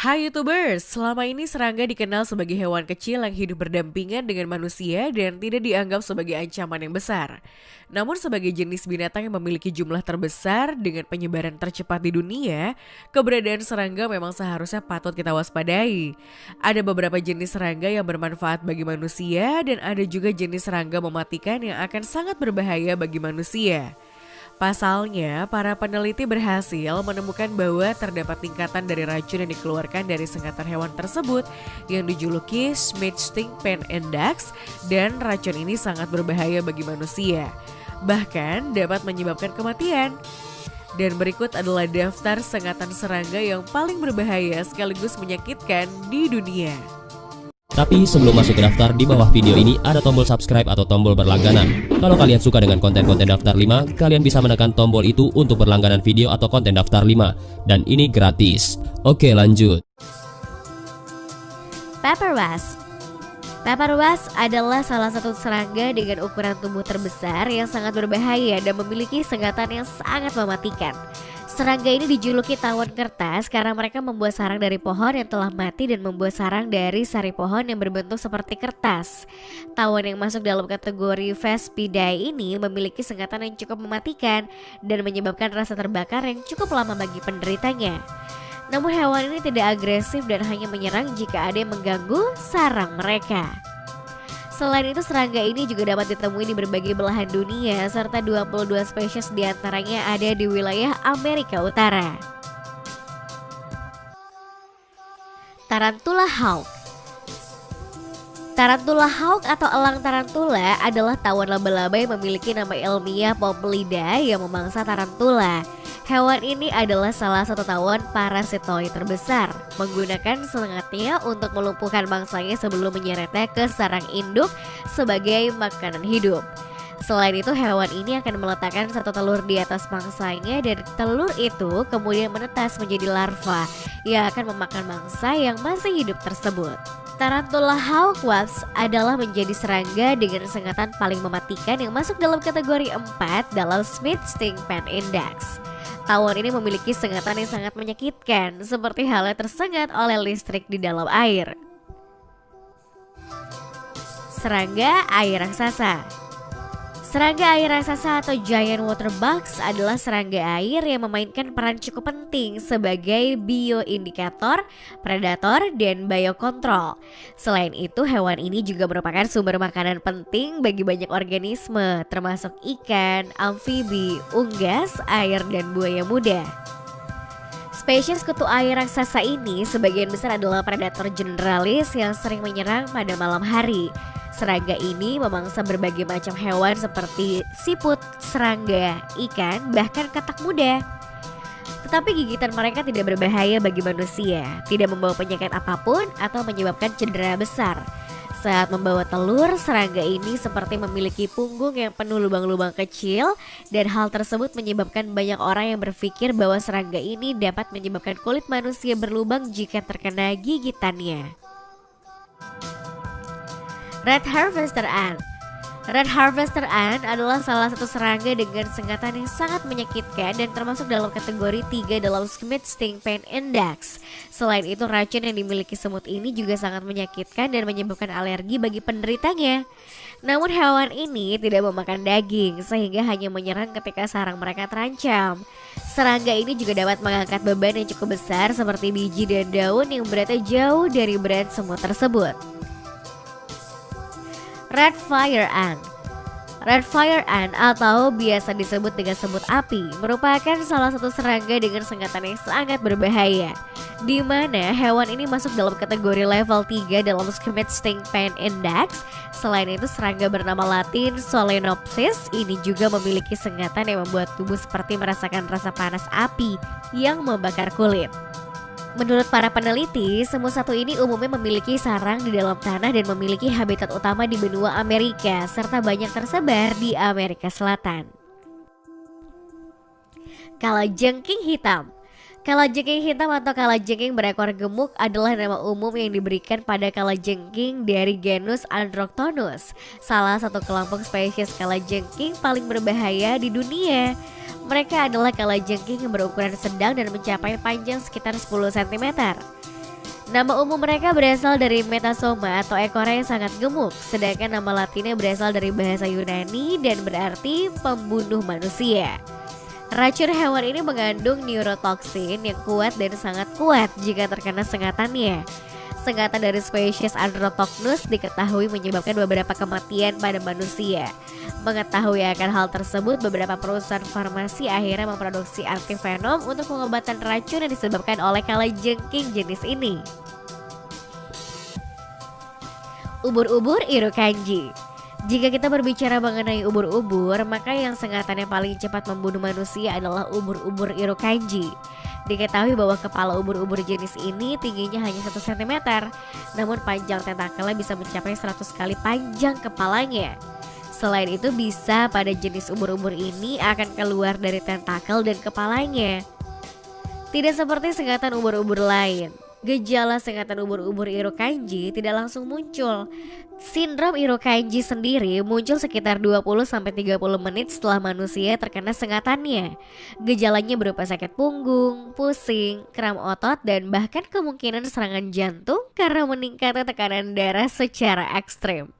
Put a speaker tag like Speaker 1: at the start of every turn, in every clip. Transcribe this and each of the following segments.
Speaker 1: Hai YouTubers, selama ini serangga dikenal sebagai hewan kecil yang hidup berdampingan dengan manusia dan tidak dianggap sebagai ancaman yang besar. Namun sebagai jenis binatang yang memiliki jumlah terbesar dengan penyebaran tercepat di dunia, keberadaan serangga memang seharusnya patut kita waspadai. Ada beberapa jenis serangga yang bermanfaat bagi manusia dan ada juga jenis serangga mematikan yang akan sangat berbahaya bagi manusia. Pasalnya, para peneliti berhasil menemukan bahwa terdapat tingkatan dari racun yang dikeluarkan dari sengatan hewan tersebut yang dijuluki Smith-Sting-Pen Index, dan racun ini sangat berbahaya bagi manusia. Bahkan dapat menyebabkan kematian. Dan berikut adalah daftar sengatan serangga yang paling berbahaya sekaligus menyakitkan di dunia.
Speaker 2: Tapi sebelum masuk ke daftar, di bawah video ini ada tombol subscribe atau tombol berlangganan. Kalau kalian suka dengan konten-konten daftar 5, kalian bisa menekan tombol itu untuk berlangganan video atau konten daftar 5. Dan ini gratis. Oke, lanjut.
Speaker 3: Pepper wasp. Pepper wasp adalah salah satu serangga dengan ukuran tubuh terbesar yang sangat berbahaya dan memiliki sengatan yang sangat mematikan. Serangga ini dijuluki tawon kertas karena mereka membuat sarang dari pohon yang telah mati dan membuat sarang dari sari pohon yang berbentuk seperti kertas. Tawon yang masuk dalam kategori Vespidae ini memiliki sengatan yang cukup mematikan dan menyebabkan rasa terbakar yang cukup lama bagi penderitanya. Namun hewan ini tidak agresif dan hanya menyerang jika ada yang mengganggu sarang mereka. Selain itu, serangga ini juga dapat ditemui di berbagai belahan dunia serta 22 spesies diantaranya ada di wilayah Amerika Utara. Tarantula hawk. Tarantula hawk atau elang tarantula adalah tawon laba-laba yang memiliki nama ilmiah Poplida yang memangsa tarantula. Hewan ini adalah salah satu tawon parasitoid terbesar, menggunakan sengatnya untuk melumpuhkan mangsanya sebelum menyeretnya ke sarang induk sebagai makanan hidup. Selain itu, hewan ini akan meletakkan satu telur di atas mangsanya dan telur itu kemudian menetas menjadi larva yang akan memakan mangsa yang masih hidup tersebut. Tarantula hawk wasp adalah menjadi serangga dengan sengatan paling mematikan yang masuk dalam kategori 4 dalam Smith-Sting-Pen Index. Tawon ini memiliki sengatan yang sangat menyakitkan, seperti halnya tersengat oleh listrik di dalam air. Serangga air raksasa. Serangga air raksasa atau giant water bugs adalah serangga air yang memainkan peran cukup penting sebagai bioindikator, predator, dan biokontrol. Selain itu, hewan ini juga merupakan sumber makanan penting bagi banyak organisme, termasuk ikan, amfibi, unggas, air, dan buaya muda. Spesies kutu air raksasa ini sebagian besar adalah predator generalis yang sering menyerang pada malam hari. Serangga ini memangsa berbagai macam hewan seperti siput, serangga, ikan, bahkan katak muda. Tetapi gigitan mereka tidak berbahaya bagi manusia, tidak membawa penyakit apapun atau menyebabkan cedera besar. Saat membawa telur, serangga ini seperti memiliki punggung yang penuh lubang-lubang kecil dan hal tersebut menyebabkan banyak orang yang berpikir bahwa serangga ini dapat menyebabkan kulit manusia berlubang jika terkena gigitannya. Red Harvester Ant. Red Harvester Ant adalah salah satu serangga dengan sengatan yang sangat menyakitkan dan termasuk dalam kategori 3 dalam Smith-Sting-Pen Index. Selain itu, racun yang dimiliki semut ini juga sangat menyakitkan dan menyebabkan alergi bagi penderitanya. Namun hewan ini tidak memakan daging sehingga hanya menyerang ketika sarang mereka terancam. Serangga ini juga dapat mengangkat beban yang cukup besar seperti biji dan daun yang beratnya jauh dari berat semut tersebut. Red Fire Ant. Red Fire Ant atau biasa disebut dengan semut api merupakan salah satu serangga dengan sengatan yang sangat berbahaya, di mana hewan ini masuk dalam kategori level 3 dalam Smith-Sting-Pen Index. Selain itu, serangga bernama latin Solenopsis ini juga memiliki sengatan yang membuat tubuh seperti merasakan rasa panas api yang membakar kulit. Menurut para peneliti, semut satu ini umumnya memiliki sarang di dalam tanah dan memiliki habitat utama di benua Amerika serta banyak tersebar di Amerika Selatan. Kalajengking hitam. Kalajengking hitam atau kalajengking berekor gemuk adalah nama umum yang diberikan pada kalajengking dari genus Androctonus, salah satu kelompok spesies kalajengking paling berbahaya di dunia. Mereka adalah kalajengking yang berukuran sedang dan mencapai panjang sekitar 10 cm. Nama umum mereka berasal dari metasoma atau ekornya yang sangat gemuk, sedangkan nama latinnya berasal dari bahasa Yunani dan berarti pembunuh manusia. Racun hewan ini mengandung neurotoksin yang kuat dan sangat kuat jika terkena sengatannya. Sengatan dari spesies Androtocnus diketahui menyebabkan beberapa kematian pada manusia. Mengetahui akan hal tersebut, beberapa perusahaan farmasi akhirnya memproduksi antivenom untuk pengobatan racun yang disebabkan oleh kalajengking jenis ini. Ubur-ubur Irukandji. Jika kita berbicara mengenai ubur-ubur, maka yang sengatannya paling cepat membunuh manusia adalah ubur-ubur Irukandji. Diketahui bahwa kepala ubur-ubur jenis ini tingginya hanya 1 cm, namun panjang tentakelnya bisa mencapai 100 kali panjang kepalanya. Selain itu, bisa pada jenis ubur-ubur ini akan keluar dari tentakel dan kepalanya. Tidak seperti sengatan ubur-ubur lain, gejala sengatan ubur-ubur Irukandji tidak langsung muncul. Sindrom Irukandji sendiri muncul sekitar 20-30 menit setelah manusia terkena sengatannya. Gejalanya berupa sakit punggung, pusing, kram otot, dan bahkan kemungkinan serangan jantung karena meningkatnya tekanan darah secara ekstrim.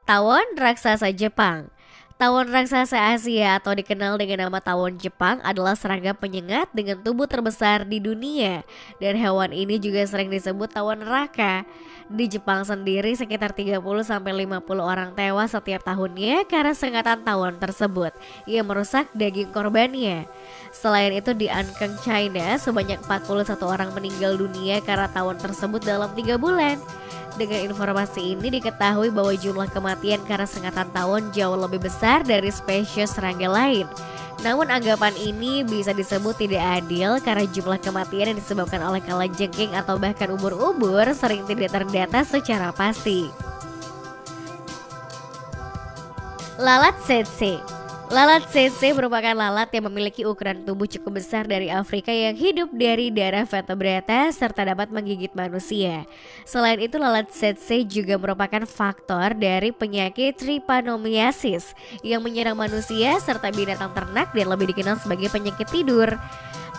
Speaker 3: Tawon raksasa Jepang. Tawon raksasa Asia atau dikenal dengan nama tawon Jepang adalah serangga penyengat dengan tubuh terbesar di dunia, dan hewan ini juga sering disebut tawon neraka. Di Jepang sendiri sekitar 30-50 orang tewas setiap tahunnya karena sengatan tawon tersebut yang merusak daging korbannya. Selain itu di Ankang, China sebanyak 41 orang meninggal dunia karena tawon tersebut dalam 3 bulan. Dengan informasi ini diketahui bahwa jumlah kematian karena sengatan tawon jauh lebih besar dari spesies serangga lain. Namun anggapan ini bisa disebut tidak adil karena jumlah kematian yang disebabkan oleh kalajengking atau bahkan ubur-ubur sering tidak terdata secara pasti. Lalat tsetse. Lalat tsetse merupakan lalat yang memiliki ukuran tubuh cukup besar dari Afrika yang hidup dari darah vertebrata serta dapat menggigit manusia. Selain itu, lalat tsetse juga merupakan faktor dari penyakit trypanosomiasis yang menyerang manusia serta binatang ternak dan lebih dikenal sebagai penyakit tidur.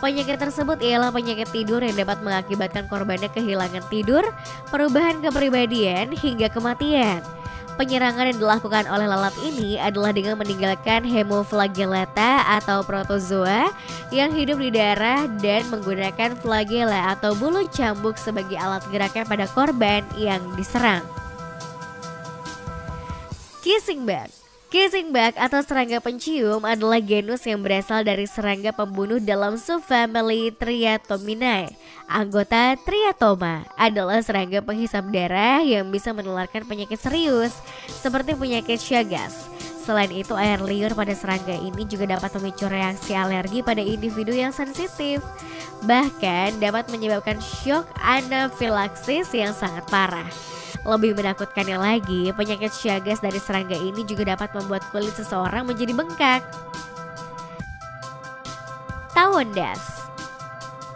Speaker 3: Penyakit tersebut ialah penyakit tidur yang dapat mengakibatkan korbannya kehilangan tidur, perubahan kepribadian, hingga kematian. Penyerangan yang dilakukan oleh lalat ini adalah dengan meninggalkan hemoflagellata atau protozoa yang hidup di darah dan menggunakan flagella atau bulu cambuk sebagai alat geraknya pada korban yang diserang. Kissing bug. Kissing bug atau serangga pencium adalah genus yang berasal dari serangga pembunuh dalam subfamili Triatominae. Anggota Triatoma adalah serangga penghisap darah yang bisa menularkan penyakit serius seperti penyakit Chagas. Selain itu, air liur pada serangga ini juga dapat memicu reaksi alergi pada individu yang sensitif. Bahkan dapat menyebabkan shock anafilaksis yang sangat parah. Lebih menakutkannya lagi, penyakit Chagas dari serangga ini juga dapat membuat kulit seseorang menjadi bengkak. Tawon das.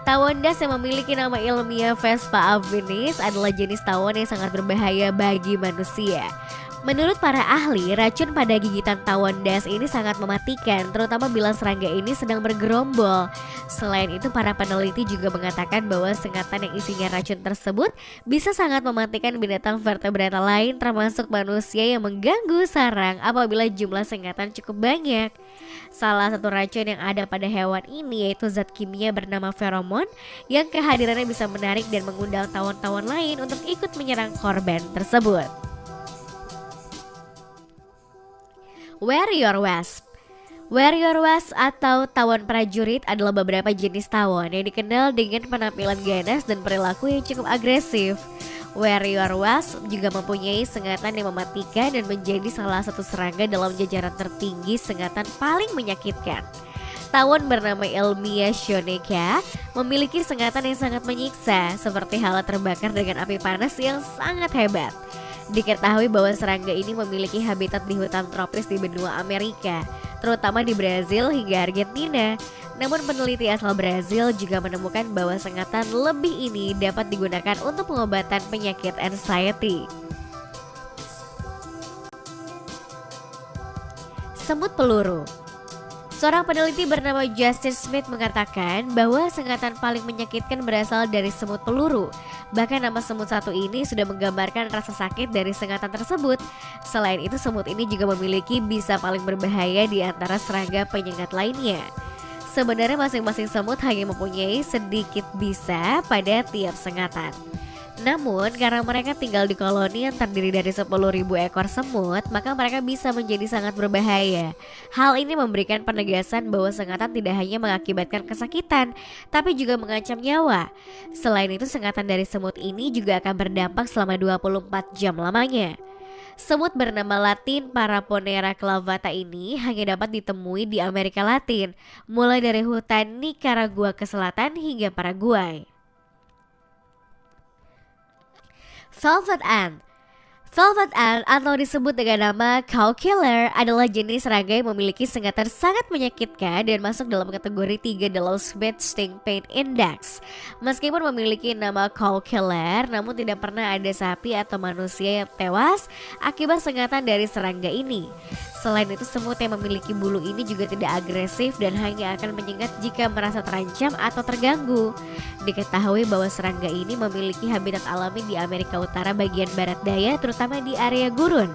Speaker 3: Tawon das yang memiliki nama ilmiah Vespa avinis adalah jenis tawon yang sangat berbahaya bagi manusia. Menurut para ahli, racun pada gigitan tawon das ini sangat mematikan, terutama bila serangga ini sedang bergerombol. Selain itu, para peneliti juga mengatakan bahwa sengatan yang isinya racun tersebut bisa sangat mematikan binatang vertebrata lain termasuk manusia yang mengganggu sarang apabila jumlah sengatan cukup banyak. Salah satu racun yang ada pada hewan ini yaitu zat kimia bernama feromon yang kehadirannya bisa menarik dan mengundang tawon-tawon lain untuk ikut menyerang korban tersebut. Warrior wasp. Warrior wasp atau tawon prajurit adalah beberapa jenis tawon yang dikenal dengan penampilan ganas dan perilaku yang cukup agresif. Warrior wasp juga mempunyai sengatan yang mematikan dan menjadi salah satu serangga dalam jajaran tertinggi sengatan paling menyakitkan. Tawon bernama ilmiah Shonekia memiliki sengatan yang sangat menyiksa seperti halat terbakar dengan api panas yang sangat hebat. Diketahui bahwa serangga ini memiliki habitat di hutan tropis di benua Amerika, terutama di Brazil hingga Argentina. Namun peneliti asal Brazil juga menemukan bahwa sengatan lebih ini dapat digunakan untuk pengobatan penyakit anxiety. Semut peluru. Seorang peneliti bernama Justin Smith mengatakan bahwa sengatan paling menyakitkan berasal dari semut peluru. Bahkan nama semut satu ini sudah menggambarkan rasa sakit dari sengatan tersebut. Selain itu, semut ini juga memiliki bisa paling berbahaya di antara serangga penyengat lainnya. Sebenarnya masing-masing semut hanya mempunyai sedikit bisa pada tiap sengatan. Namun karena mereka tinggal di koloni yang terdiri dari 10.000 ekor semut, maka mereka bisa menjadi sangat berbahaya. Hal ini memberikan penegasan bahwa sengatan tidak hanya mengakibatkan kesakitan, tapi juga mengancam nyawa. Selain itu, sengatan dari semut ini juga akan berdampak selama 24 jam lamanya. Semut bernama Latin Paraponera clavata ini hanya dapat ditemui di Amerika Latin, mulai dari hutan Nicaragua ke selatan hingga Paraguay. Velvet ant. Velvet ant atau disebut dengan nama cow killer adalah jenis serangga yang memiliki sengatan sangat menyakitkan dan masuk dalam kategori 3 dalam Smith Sting Pain Index. Meskipun memiliki nama cow killer, namun tidak pernah ada sapi atau manusia yang tewas akibat sengatan dari serangga ini. Selain itu, semut yang memiliki bulu ini juga tidak agresif dan hanya akan menyengat jika merasa terancam atau terganggu. Diketahui bahwa serangga ini memiliki habitat alami di Amerika Utara bagian barat daya, terutama di area gurun.